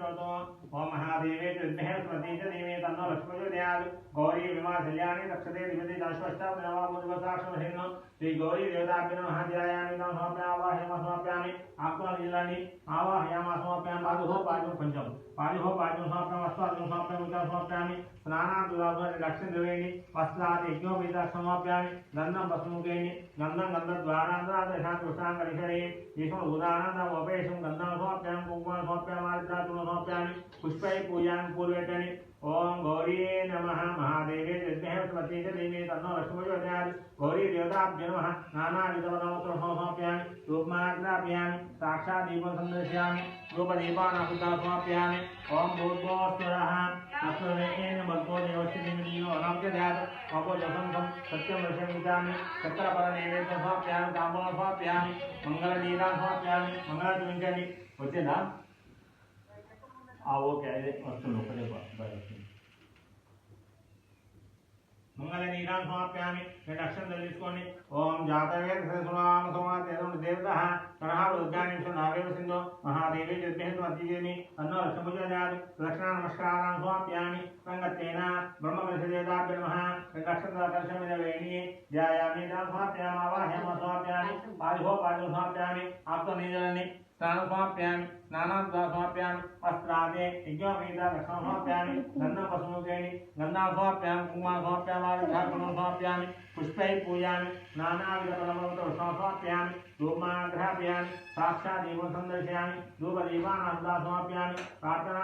ओम महादेवे विद्महे स्वती च देवी तन्नो लक्ष्मी प्रचोदयात् गौरी विमासल्यानि रक्षते दिवति दाशवष्टावनवामुद्वसाक्षमहेन श्री गौरी देवताभ्यो नमः ध्यायामि तं समर्पयामि समर्पयामि आत्मनिर्जलानि आवाहयामि समर्पयामि पादुः पादुः पंचम पादुः पादुः समर्पयामि अस्वादुः समर्पयामि उदर समर्पयामि स्नानाद्वादन लक्ष्मीद्रवेणि वस्त्रात् यज्ञोपवीतं समर्पयामि गन्धं वसुमुखेनि गन्धं गन्धद्वारान्तरादशान्तुष्टाङ्गरिषरे येषु उदानन्दमोपेशं गन्धं समर्पयामि कुङ्कुमं समर्पयामि आदित्रातुलं समर्पयामि पुष्पैः पूजयामि पूर्वेतनि ओम गौरी नमः महादेवे विद्महे स्वती च देवी तन्नो लक्ष्मी प्रचोदयात् गौरी देवताभ्यो नमः नानाविधपदार्थं समर्पयामि धूपमाग्रापयामि साक्षात् दीपं संदर्शयामि धूपदीपानाहुतं समर्पयामि ओम भूर्भुवस्वरः तत्त्वमेन भगवो देवस्य अनाप्यजात अपोजसं सत्यं दर्शयामि चक्रपरनैवेद्यं समर्पयामि ताम्बूलं समर्पयामि मंगलनीरां समर्पयामि मंगलद्रव्याणि వచ్చేదా ఓకే అదే వస్తుంది ఒకటే मंगलनीरां समर्पयामि अक्षं दलिस्कोनि ओम जातवे सुनाम समातेदं देवतः तनः रुद्राणि नागेव सिंधु महादेवी विद्महे स्वतीजेनि तन्नो लक्ष्मी प्रचोदयात् दक्षिणा नमस्कारान् समर्पयामि संगतेन ब्रह्मकलशदेवताभ्यो नमः अक्षं दर्शयामि ध्यायामि तं समर्पयामि आवाहयामि समर्पयामि पादुः पादुः समर्पयामि आप्तनिर्जलानि स्नानं समर्पयामि स्नानाद्वा समर्पयामि वस्त्रादे यज्ञोपवीतं रक्षणं समर्पयामि गन्धं वसुमुखेनि गन्धं समर्पयामि कुङ्कुमं समर्पयामि आदित्रातुलं समर्पयामि पुष्पैः पूजयामि नानाविधपदार्थं समर्पयामि धूपमाग्रापयामि साक्षात् दीपं संदर्शयामि धूपदीपानाहुतं समर्पयामि प्रार्थना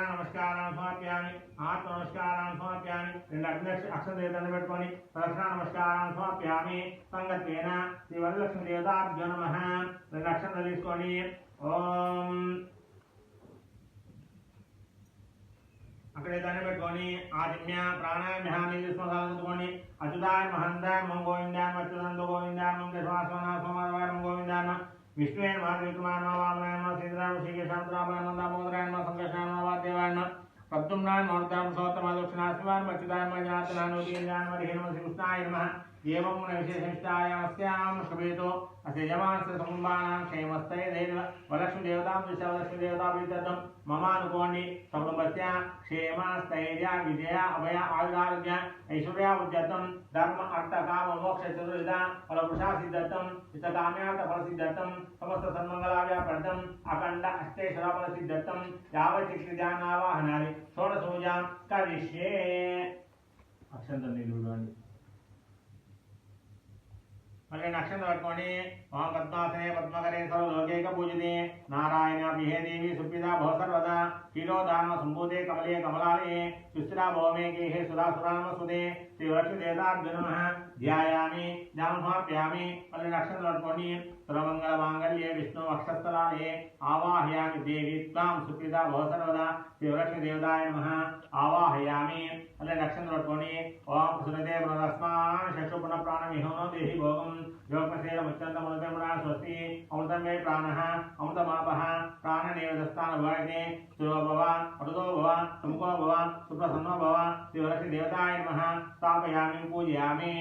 नमस्कारान् समर्पयामि आत्मनमस्कारान् समर्पयामि अक्षरदेवतान् पेट्टुकोनि प्रदक्षिणा नमस्कारान् समर्पयामि संगतेन श्री वरलक्ष्मी देवताभ्यो नमः अक्षरं दलिस्कोनि ओम अकड़े दाने पेट्टुकोनि आदिम्य प्राणायामि తీసుకొని అచ్యుతాయ మహంతాయ మం గోవిందాయ అచ్యుతంతో గోవిందాయ మం కేశవాసవనాయ సోమవాయ మం గోవిందాయ विष्णुवे नमः विक्रमाय नमः वामनाय नमः सीताराम श्रीकेशान्तरामाय नमः दामोदराय नमः संकर्षणाय नमः वासुदेवाय नमः प्रद्युम्नाय नमः नमः सौतमाय दक्षिणास्वाय नमः अच्युताय नमः जनार्दनाय नमः उदयनाय नमः हरे नमः श्रीकृष्णाय नमः एवं विशेषनिष्ठाय अस्यां शुभेतो अस्य यमानस्य समुम्बानां क्षेमस्तये देव वरलक्ष्मी देवतां विश्वलक्ष्मी देवता प्रीत्यर्थं ममानुकोणि सकुटुम्बस्य क्षेम स्थैर्य विजय अभय आयुरारोग्य ऐश्वर्यावृद्ध्यर्थं धर्म अर्थ काम मोक्ष चतुर्विधा फलपुरुषासिद्ध्यर्थं इष्टकाम्यार्थ फलसिद्ध्यर्थं समस्त सन्मंगलाभ्यार्थं अखंड अष्टेश्वर फलसिद्ध्यर्थं यावच्छक्तिध्यानावाहनानि षोडशपूजां करिष्ये अक्षंतं निरूढानि मल्ले नक्षत्र पट्टुकोनि ओम पद्मासने पद्मकरे सर्वलोकैक पूजिते नारायणाभिहे देवी सुप्रिया भव सर्वदा क्षीरोदान सम्भूते कमले कमलालये सुस्थिरा भवमे गेहे सुरासुरानमस्तुते श्री लक्ष्मी देवताभ्यो नमः ध्यायामि ध्यानं समर्पयामि मल्ले नक्षत्र पट्टुकोनि सर्वमंगलमांगल्ये विष्णु वक्षस्थलालये आवाहयामि देवी त्वां सुप्रिया भव सर्वदा श्री लक्ष्मी देवताय नमः आवाहयामि मल्ले नक्षत्र पट्टुकोनि ओम सुरते पुनरस्मान् चक्षु पुनः प्राणमिहोनो देहि भोगं योगसेन मुच्चन्तमनुतेमुना स्वस्ति अमृतं मे प्राणः अमृतमापः प्राणनेवदस्तान भवते सुरो भव अरुतो भव समुखो भव सुप्रसन्नो भव श्रीलक्ष्मी देवताय नमः स्थापयामि पूजयामि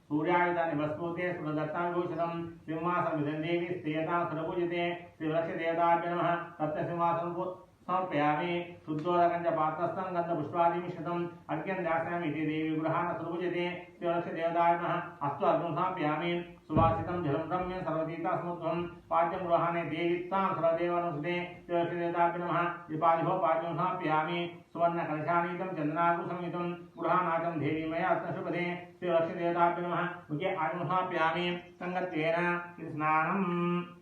सूर्यायुधानि वस्तुते सुरदत्ताङ्गुशतं सिंहासनं देवी स्त्रियतां सर्वपूजिते श्रीलक्ष्मी देवताभ्यो नमः तत्सिंहासनं समर्पयामि शुद्धोदकं च पात्रस्थं गन्धपुष्पादिमिश्रितम् अर्घ्यं दास्यामि इति देवी गृहाण सर्वपूजते श्रीलक्ष्मी देवताय नमः अस्तु अर्घ्यं समर्पयामि सुवासितं जलं रम्यं सर्वतीर्थसमुद्भवं पाद्यं गृहाणे देवी तां सर्वदेवानुसुते श्रीलक्ष्मी देवताभ्यो नमः दीपादिभो पाद्यं समर्पयामि सुवर्णकलशानीतं चन्दनाकुसंयुतं गृहाणाचं देवी मया अत्नशुभदे श्रीलक्ष्मी देवताभ्यो नमः मुखे आत्मं समर्पयामि संगत्वेन स्नानं